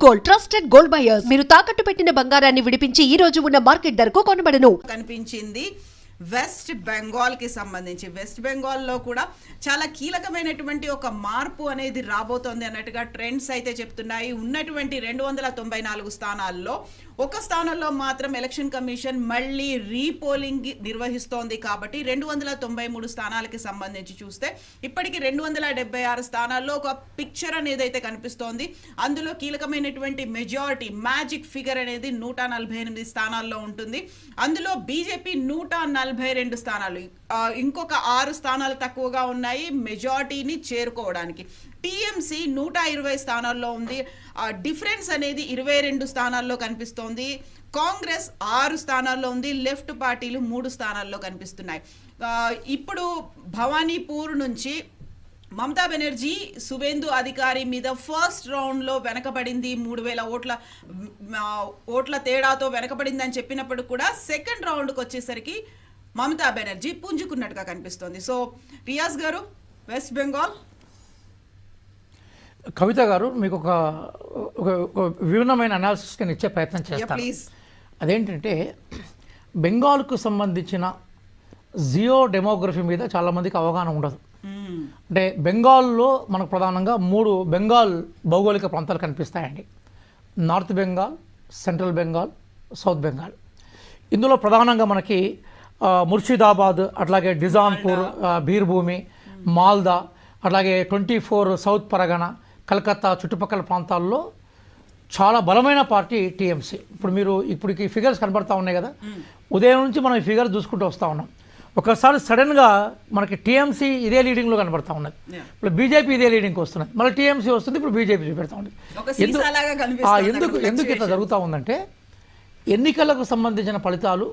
Gold, trusted gold buyers. మీరు తాకట్టు పెట్టిన బంగారాన్ని విడిపించి ఈ రోజు ఉన్న మార్కెట్ ధరకు కొనబడను. కనిపించింది వెస్ట్ బెంగాల్ కి సంబంధించి. వెస్ట్ బెంగాల్లో కూడా చాలా కీలకమైనటువంటి ఒక మార్పు అనేది రాబోతోంది అన్నట్టుగా ట్రెండ్స్ అయితే చెప్తున్నాయి. ఉన్నటువంటి 294 స్థానాల్లో ఒక స్థానంలో మాత్రం ఎలక్షన్ కమిషన్ మళ్ళీ రీపోలింగ్ నిర్వహిస్తోంది. కాబట్టి 293 స్థానాలకి సంబంధించి చూస్తే ఇప్పటికి 276 స్థానాల్లో ఒక పిక్చర్ అనేది అయితే కనిపిస్తోంది. అందులో కీలకమైనటువంటి మెజారిటీ మ్యాజిక్ ఫిగర్ అనేది 148 స్థానాల్లో ఉంటుంది. అందులో బీజేపీ 142 స్థానాలు, ఇంకొక 6 స్థానాలు తక్కువగా ఉన్నాయి మెజారిటీని చేరుకోవడానికి. టీఎంసీ 120 స్థానాల్లో ఉంది. డిఫరెన్స్ అనేది 22 స్థానాల్లో కనిపిస్తోంది. కాంగ్రెస్ 6 స్థానాల్లో ఉంది. లెఫ్ట్ పార్టీలు 3 స్థానాల్లో కనిపిస్తున్నాయి. ఇప్పుడు భవానీపూర్ నుంచి మమతా బెనర్జీ సువేందు అధికారి మీద ఫస్ట్ రౌండ్లో వెనకబడింది, 3000 ఓట్ల తేడాతో వెనకబడింది అని చెప్పినప్పుడు కూడా సెకండ్ రౌండ్కి వచ్చేసరికి మమతా బెనర్జీ పుంజుకున్నట్టుగా కనిపిస్తోంది. సో రియాజ్ గారు, వెస్ట్ బెంగాల్. కవిత గారు, మీకు ఒక విభిన్నమైన అనాలిసిస్ నేను ఇచ్చే ప్రయత్నం చేస్తాను. అదేంటంటే బెంగాల్కు సంబంధించిన జియో డెమోగ్రఫీ మీద చాలామందికి అవగాహన ఉండదు. అంటే బెంగాల్లో మనకు ప్రధానంగా 3 బెంగాల్ భౌగోళిక ప్రాంతాలు కనిపిస్తాయండి. North Bengal, central Bengal, south Bengal. ఇందులో ప్రధానంగా మనకి ముర్షిదాబాద్, అట్లాగే నిజాంపూర్, బీర్భూమి, మాల్దా, అట్లాగే 24 సౌత్ పరగణ, కలకత్తా చుట్టుపక్కల ప్రాంతాల్లో చాలా బలమైన పార్టీ టీఎంసీ. ఇప్పుడు ఈ ఫిగర్స్ కనబడతా ఉన్నాయి కదా, ఉదయం నుంచి మనం ఈ ఫిగర్ చూసుకుంటూ వస్తూ ఉన్నాం. ఒకసారి సడన్గా మనకి టీఎంసీ ఇదే లీడింగ్లో కనబడతా ఉన్నది. ఇప్పుడు బీజేపీ ఇదే లీడింగ్కి వస్తున్నది, మళ్ళీ టీఎంసీ వస్తుంది, ఇప్పుడు బీజేపీ చూపెడతా ఉంది. ఎందుకు ఇట్లా జరుగుతూ ఉందంటే ఎన్నికలకు సంబంధించిన ఫలితాలు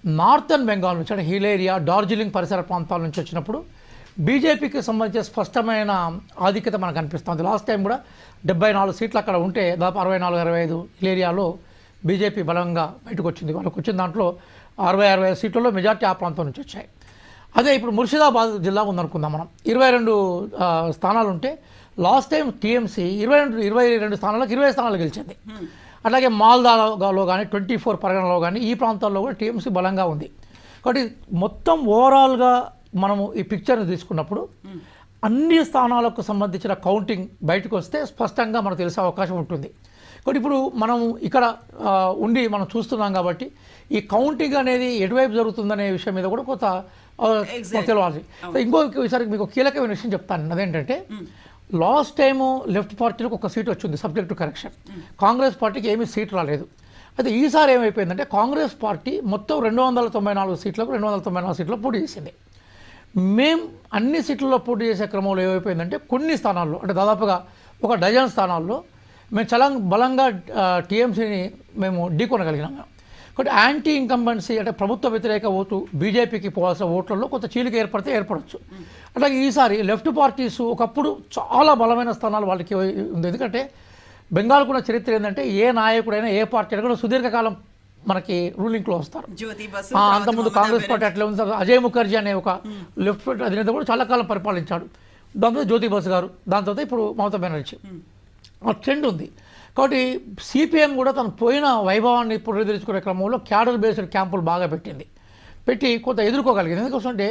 నార్థన్ బెంగాల్ నుంచి, అంటే హిల్ ఏరియా, డార్జిలింగ్ పరిసర ప్రాంతాల నుంచి వచ్చినప్పుడు బీజేపీకి సంబంధించిన స్పష్టమైన ఆధిక్యత మనకు కనిపిస్తుంది. లాస్ట్ టైం కూడా 74 సీట్లు అక్కడ ఉంటే దాదాపు 64-65 హిల్ ఏరియాలో బీజేపీ బలంగా బయటకు వచ్చింది. వాళ్ళకి వచ్చిన దాంట్లో 60-65 సీట్లలో మెజార్టీ ఆ ప్రాంతం నుంచి వచ్చాయి. అదే ఇప్పుడు ముర్షిదాబాద్ జిల్లా ఉందనుకుందాం మనం, 22 స్థానాలు ఉంటే లాస్ట్ టైం టీఎంసీ 22 స్థానాలకు 20 స్థానాలు గెలిచింది. అట్లాగే మాల్దాలో కానీ 24 పరగణలో కానీ ఈ ప్రాంతాల్లో కూడా టీఎంసీ బలంగా ఉంది. కాబట్టి మొత్తం ఓవరాల్గా మనము ఈ పిక్చర్ని తీసుకున్నప్పుడు అన్ని స్థానాలకు సంబంధించిన కౌంటింగ్ బయటకు వస్తే స్పష్టంగా మనకు తెలిసే అవకాశం ఉంటుంది. కాబట్టి ఇప్పుడు మనం ఇక్కడ ఉండి మనం చూస్తున్నాం కాబట్టి ఈ కౌంటింగ్ అనేది ఎటువైపు జరుగుతుందనే విషయం మీద కూడా కొంత తెలియాలి. ఇంకోసారి మీకు కీలకమైన విషయం చెప్తాను. అదేంటంటే లాస్ట్ టైము లెఫ్ట్ పార్టీలకు ఒక సీట్ వచ్చింది సబ్జెక్ట్ టు కరెక్షన్, కాంగ్రెస్ పార్టీకి ఏమీ సీట్ రాలేదు. అయితే ఈసారి ఏమైపోయిందంటే కాంగ్రెస్ పార్టీ మొత్తం 294 సీట్లకు 294 సీట్లో పోటీ చేసింది. మేము అన్ని సీట్లలో పోటీ చేసే క్రమంలో ఏమైపోయిందంటే కొన్ని స్థానాల్లో, అంటే దాదాపుగా ఒక డజన్ స్థానాల్లో మేము చాలా బలంగా టీఎంసీని మేము ఢీకొనగలిగినాము. కాబట్టి యాంటీ ఇంకంబెన్సీ, అంటే ప్రభుత్వ వ్యతిరేక ఓటు బీజేపీకి పోవాల్సిన ఓట్లలో కొంత చీలిక ఏర్పడవచ్చు. అట్లాగే ఈసారి లెఫ్ట్ పార్టీస్ ఒకప్పుడు చాలా బలమైన స్థానాలు వాళ్ళకి ఉంది. ఎందుకంటే బెంగాల్ కూడా చరిత్ర ఏంటంటే ఏ నాయకుడైనా ఏ పార్టీ అయినా కూడా సుదీర్ఘకాలం మనకి రూలింగ్లో వస్తారు. అంతకుముందు కాంగ్రెస్ పార్టీ అట్లే ఉంది. అజయ్ ముఖర్జీ అనే ఒక లెఫ్ట్ అధినేత కూడా చాలా కాలం పరిపాలించాడు. దాంతో జ్యోతి బసు గారు, దాని తర్వాత ఇప్పుడు మమతా బెనర్జీ. ఆ ట్రెండ్ ఉంది. కాబట్టి సిపిఎం కూడా తను పోయిన వైభవాన్ని పునరుద్ధరించుకునే క్రమంలో క్యాడర్ బేస్డ్ క్యాంపులు బాగా పెట్టి కొంత ఎదుర్కోగలిగింది. ఎందుకంటే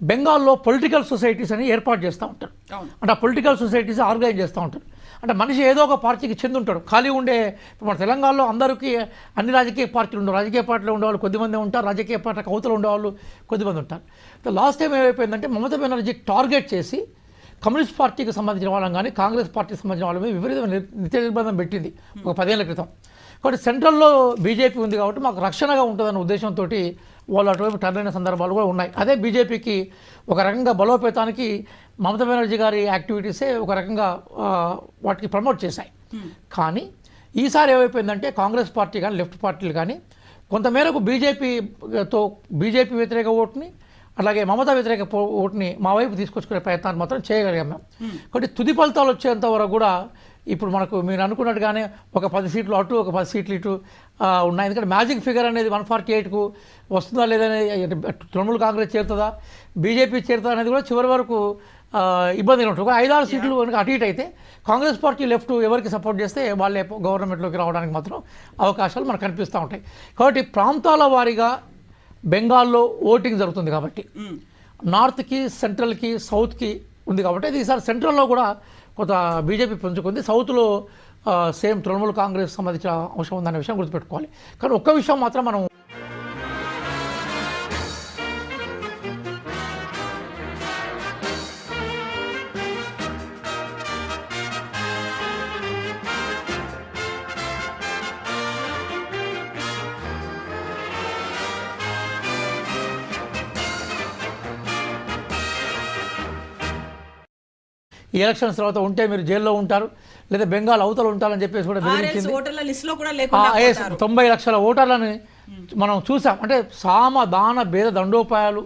బెంగాల్లో పొలిటికల్ సొసైటీస్ అని ఏర్పాటు చేస్తూ ఉంటారు. అంటే ఆ పొలిటికల్ సొసైటీస్ ఆర్గనైజ్ చేస్తూ ఉంటారు. అంటే మనిషి ఏదో ఒక పార్టీకి చెంది ఉంటాడు. ఖాళీ ఉండే ఇప్పుడు మన తెలంగాణలో అందరికీ అన్ని రాజకీయ పార్టీలు ఉండవు. రాజకీయ పార్టీలో ఉండేవాళ్ళు కొద్దిమంది ఉంటారు, రాజకీయ పార్టీకి అవతల ఉండేవాళ్ళు కొద్దిమంది ఉంటారు. లాస్ట్ టైం ఏమైపోయిందంటే మమతా బెనర్జీ టార్గెట్ చేసి కమ్యూనిస్ట్ పార్టీకి సంబంధించిన వాళ్ళని కానీ కాంగ్రెస్ పార్టీకి సంబంధించిన వాళ్ళ మీద విపరీతమైన నిత్య నిర్బంధం పెట్టింది ఒక 10 ఏళ్ల క్రితం. కాబట్టి సెంట్రల్లో బీజేపీ ఉంది కాబట్టి మాకు రక్షణగా ఉంటుందన్న ఉద్దేశంతో వాళ్ళు అటువైపు టర్న్ అయిన సందర్భాలు కూడా ఉన్నాయి. అదే బీజేపీకి ఒక రకంగా బలోపేతానికి మమతా బెనర్జీ గారి యాక్టివిటీసే ఒక రకంగా వాటికి ప్రమోట్ చేశాయి. కానీ ఈసారి ఏమైపోయిందంటే కాంగ్రెస్ పార్టీ కానీ లెఫ్ట్ పార్టీలు కానీ కొంతమేరకు బీజేపీ వ్యతిరేక ఓటుని అలాగే మమతా వ్యతిరేక ఓటుని మా వైపు తీసుకొచ్చుకునే ప్రయత్నాన్ని మాత్రం చేయగలిగాం మేము. కాబట్టి తుది ఫలితాలు వచ్చేంత వరకు కూడా ఇప్పుడు మనకు మీరు అనుకున్నట్టుగానే ఒక 10 సీట్లు అటు ఒక 10 సీట్లు ఇటు ఉన్నాయి. ఎందుకంటే మ్యాజిక్ ఫిగర్ అనేది 148కు వస్తుందా లేదనేది తృణమూల్ కాంగ్రెస్ చేరుతుందా బీజేపీ చేరుతుందా అనేది కూడా చివరి వరకు ఇబ్బందిగా ఉంటుంది. 5-6 సీట్లు కనుక అటు ఇటు అయితే కాంగ్రెస్ పార్టీ లెఫ్ట్ ఎవరికి సపోర్ట్ చేస్తే వాళ్ళే గవర్నమెంట్లోకి రావడానికి మాత్రం అవకాశాలు మనకు కనిపిస్తూ ఉంటాయి. కాబట్టి ప్రాంతాల వారీగా బెంగాల్లో ఓటింగ్ జరుగుతుంది కాబట్టి నార్త్కి, సెంట్రల్కి, సౌత్కి ఉంది కాబట్టి అది ఈసారి సెంట్రల్లో కూడా కొంత బీజేపీ పుంజుకుంది. సౌత్లో సేమ్ తృణమూల్ కాంగ్రెస్ సంబంధించిన అంశం ఉందనే విషయం గుర్తుపెట్టుకోవాలి. కానీ ఒక్క విషయం మాత్రం మనం ఈ ఎలక్షన్స్ తర్వాత ఉంటే మీరు జైల్లో ఉంటారు లేదా బెంగాల్ అవతల ఉంటారని చెప్పేసి కూడా బెదిరించింది. 90 లక్షల ఓటర్లని మనం చూసాం. అంటే సామ దాన భేద దండోపాయాలు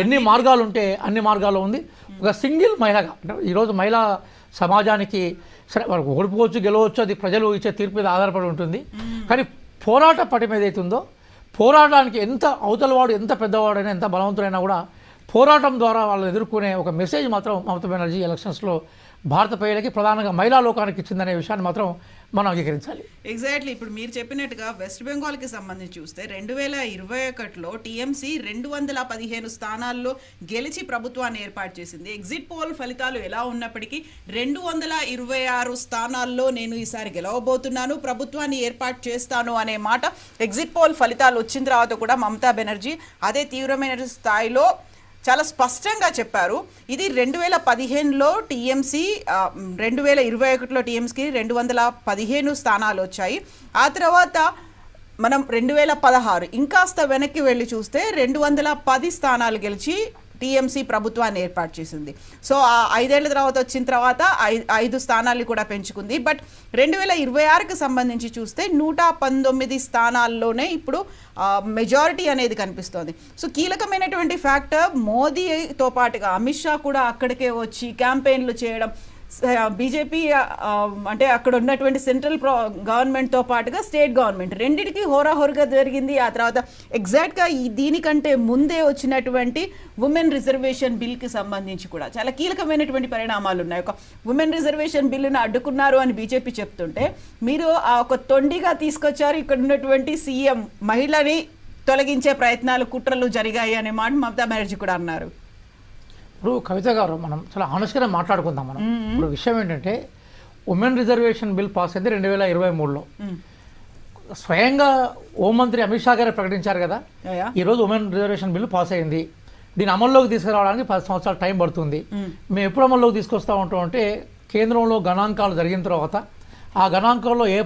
ఎన్ని మార్గాలు ఉంటే అన్ని మార్గాలు ఉంది. ఒక సింగిల్ మహిళగా అంటే ఈరోజు మహిళా సమాజానికి సరే వారికి ఓడిపోవచ్చు, గెలవచ్చు, అది ప్రజలు ఇచ్చే తీర్పు మీద ఆధారపడి ఉంటుంది. కానీ పోరాట పటిమ ఏదైతుందో పోరాటానికి ఎంత అవతలవాడు ఎంత పెద్దవాడైనా ఎంత బలవంతుడైనా కూడా పోరాటం ద్వారా వాళ్ళని ఎదుర్కొనే ఒక మెసేజ్ మాత్రం మమతా బెనర్జీ ఎలక్షన్స్లో భారత ప్రజలకి ప్రధానంగా మహిళా లోకానికి ఇచ్చిందనే విషయాన్ని మాత్రం మనం అంగీకరించాలి. ఎగ్జాక్ట్లీ ఇప్పుడు మీరు చెప్పినట్టుగా వెస్ట్ బెంగాల్కి సంబంధించి చూస్తే 2021లో టీఎంసీ 215 స్థానాల్లో గెలిచి ప్రభుత్వాన్ని ఏర్పాటు చేసింది. ఎగ్జిట్ పోల్ ఫలితాలు ఎలా ఉన్నప్పటికీ 226 స్థానాల్లో నేను ఈసారి గెలవబోతున్నాను, ప్రభుత్వాన్ని ఏర్పాటు చేస్తాను అనే మాట ఎగ్జిట్ పోల్ ఫలితాలు వచ్చిన తర్వాత కూడా మమతా బెనర్జీ అదే తీవ్రమైన స్థాయిలో చాలా స్పష్టంగా చెప్పారు. ఇది 2015లో టీఎంసీ, 2021లో టీఎంసీకి 215 స్థానాలు వచ్చాయి. ఆ తర్వాత మనం 2016 ఇంకాస్త వెనక్కి వెళ్ళి చూస్తే 210 స్థానాలు గెలిచి టీఎంసీ ప్రభుత్వాన్ని ఏర్పాటు చేసింది. సో ఆ 5 ఏళ్ల తర్వాత వచ్చిన తర్వాత 5 స్థానాలు కూడా పెంచుకుంది. బట్ 2026కి సంబంధించి చూస్తే 119 స్థానాల్లోనే ఇప్పుడు మెజారిటీ అనేది కనిపిస్తోంది. సో కీలకమైనటువంటి ఫ్యాక్టర్ మోదీతో పాటుగా అమిత్ షా కూడా అక్కడికే వచ్చి క్యాంపెయిన్లు చేయడం, బీజేపీ అంటే అక్కడ ఉన్నటువంటి సెంట్రల్ గవర్నమెంట్తో పాటుగా స్టేట్ గవర్నమెంట్ రెండింటికి హోరాహోరుగా జరిగింది. ఆ తర్వాత ఎగ్జాక్ట్గా దీనికంటే ముందే వచ్చినటువంటి ఉమెన్ రిజర్వేషన్ బిల్కి సంబంధించి కూడా చాలా కీలకమైనటువంటి పరిణామాలు ఉన్నాయి. ఒక ఉమెన్ రిజర్వేషన్ బిల్లును అడ్డుకున్నారు అని బీజేపీ చెప్తుంటే మీరు ఒక తొండిగా తీసుకొచ్చారు, ఇక్కడ ఉన్నటువంటి సీఎం మహిళని తొలగించే ప్రయత్నాలు, కుట్రలు జరిగాయి అనే మాట మమతా బెనర్జీ కూడా అన్నారు. ఇప్పుడు కవిత గారు మనం చాలా ఆనెస్ట్గానే మాట్లాడుకుందాం. మనం ఇప్పుడు విషయం ఏంటంటే ఉమెన్ రిజర్వేషన్ బిల్ పాస్ అయింది 2023లో. స్వయంగా హోంమంత్రి అమిత్ షా గారే ప్రకటించారు కదా, ఈరోజు ఉమెన్ రిజర్వేషన్ బిల్లు పాస్ అయింది. దీన్ని అమల్లోకి తీసుకురావడానికి 10 సంవత్సరాలు టైం పడుతుంది. మేము ఎప్పుడు అమల్లోకి తీసుకొస్తా ఉంటాం అంటే కేంద్రంలో గణాంకాలు జరిగిన తర్వాత ఆ గణాంకాల్లో ఏ